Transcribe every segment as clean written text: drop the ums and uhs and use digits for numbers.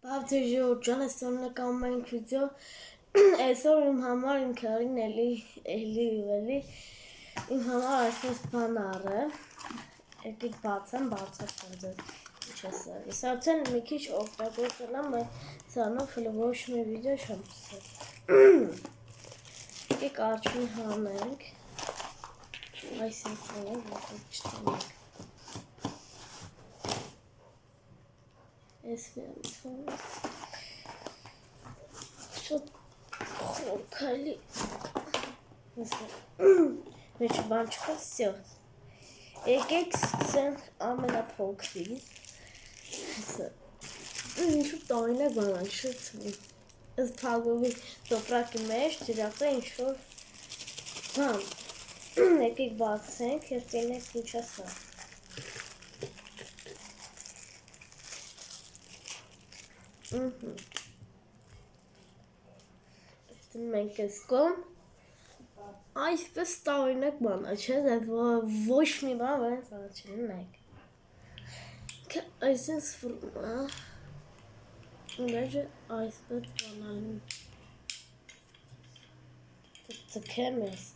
Բավձեր ժողջան, այսօր նկարում ենք վիդեո, այսօր իմ համար իմ քարին էլի իմ համար այսպես բան առը, եկեք բացեմ, բացական ձեզ, ինչ է սա, ես արդեն մի քիչ օգտագործել եմ, բայց սրանով հլը ոչ մի վիդեո չեմ պսել, եկեք արջին հանենք, այս ինքնով, եկեք չտանենք, Ես միամ թոնես, շատ խորքայլի, մեջը բան չկա, սյո, եկեք սկսենք ամենափոքրից, ինչ-որ տարինակ բանան շրծվի, ես պագովի տոպրակի մեջ դրած է ինչ-որ բան, եկեք բացենք և տենեք ինչ է սա, Մենք ես կոմ, այսպես տարինակ բան, չէ, ոչ մի բան, բայց առաջին նայք, այսպես վրմա, մեջը այսպես բանալին, ձգեմ ես,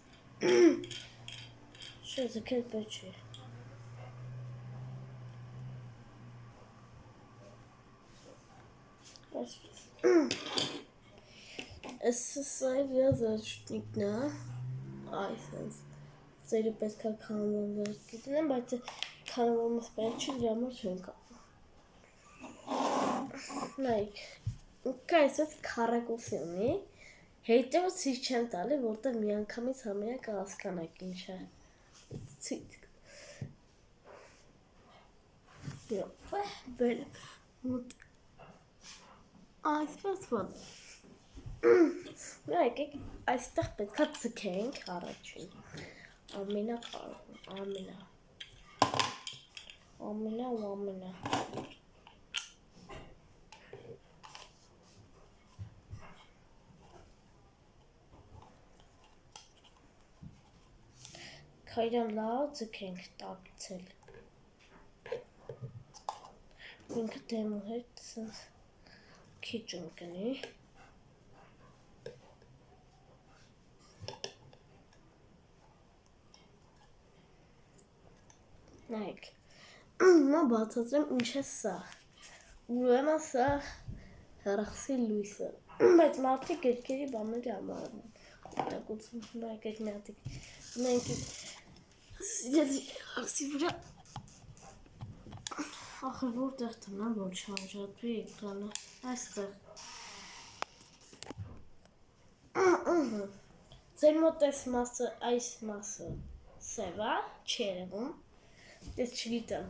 չէ, ձգել պետ չի, Սա վիազաշնիկն է, այսպես, ծերը պետք է կանոն վեր գիտնեմ, բայց կանոնումս պետք չի, դրա համար չեն կանոն։ Նայք, կա այսպես քարակոսի ունի, հետևը ցույց չեմ տալի, որտեղ մի անգամից համենակ հասկանաք ինչ է, ցույց կա, այսպես բան, եկեք այստեղ պետք է ձգենք առաջին, ամենա Քայրան լավ ձգենք տակցել, ինքը դեմու հետ սենց քիչ ընկնի, նայք, նա բացացրեմ ինչ է սա, ուրեմն սա հեռախսի լույսը, բայց մարդիկ երկերի բաների համար օգտագործում, նայք այդ մի հատիկ, մենք հեռախսի վրա, ախր որտեղ տնամ, որ չանջատվի էկրանը, այստեղ, ձեր մոտ այս մասը սև է, չերևում, ես չգիտեմ,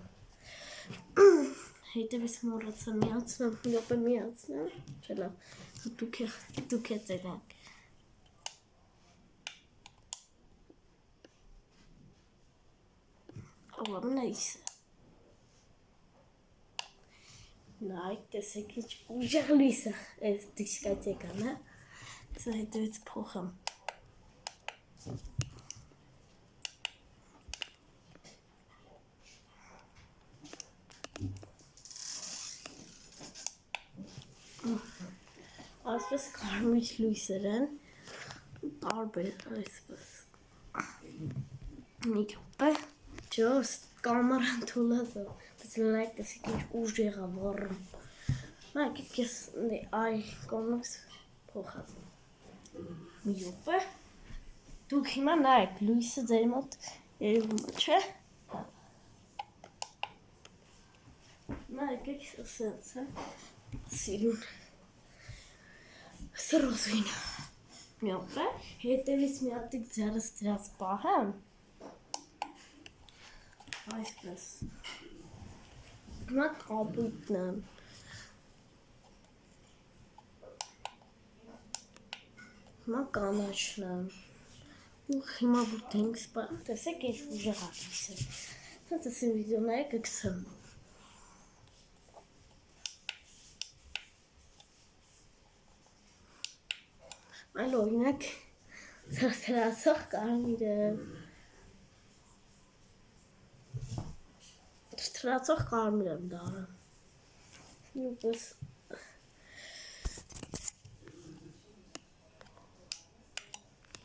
հետևից մորացա միացնեմ, լոպ է միացնեմ, չելավ, դուք է ծերակ, ովամն է իսը, նայք, տեսեք ինչ ուժեղ լույսը, այս դիսկատեկան է, սա հետևից փոխեմ, Այսպես կարմիր լույսեր են, տարբեր այսպես, մի կոպ է, չոս կամարան թուլազով, բայց լայք տեսեք ինչ ուժ եղա վառում, նայք ես այ կոմնոս փոխածում, մի կոպ է, դուք հիմա նայք լույսը ձեր մոտ երևում է, չէ, նայք եք սենց է, սիրուն, Սա ռոզվին, մի օպ է, հետևից մի հատիկ ձերս դրած պահեմ, այսպես, հիմա կապույտն եմ, հիմա կանաչն եմ, ու հիմա որ դենք սպայում, տեսեք ինչ ուժեղ ատիս է, սենց ասին վիդեոները կգցեմ, Այլ օրինակ թրթրացող կարմիրը, թրթրացող կարմիր եմ դարը, նույնպես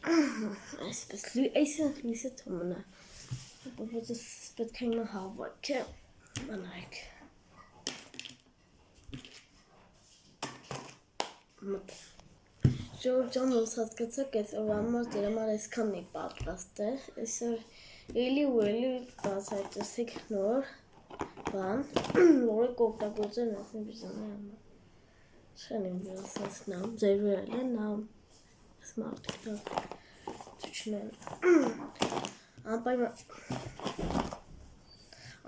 Այսպես լույսը թոմն է։ Բայց պետք է հիմա հավաքը մնայք։ Ժողովրդան ոնց հասկացաք, այս օրվա համար ձեր համար այսքան մի պատրաստ է։ Այսօր էլի ու էլի բացահայտեցիք նոր բան, որը կօգտագործել ասեն բիզնեսի համար։ Չեն իմ ասած նամ, ձեր վերել է նամ, սմարտիկ չնեն։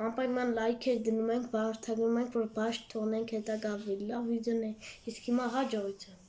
Անպայման լայքեր դնում ենք, բարդագրում ենք, որ բաշտ թողնենք հետագա լավ վիդեոներ, իսկ հիմա հաջողություն։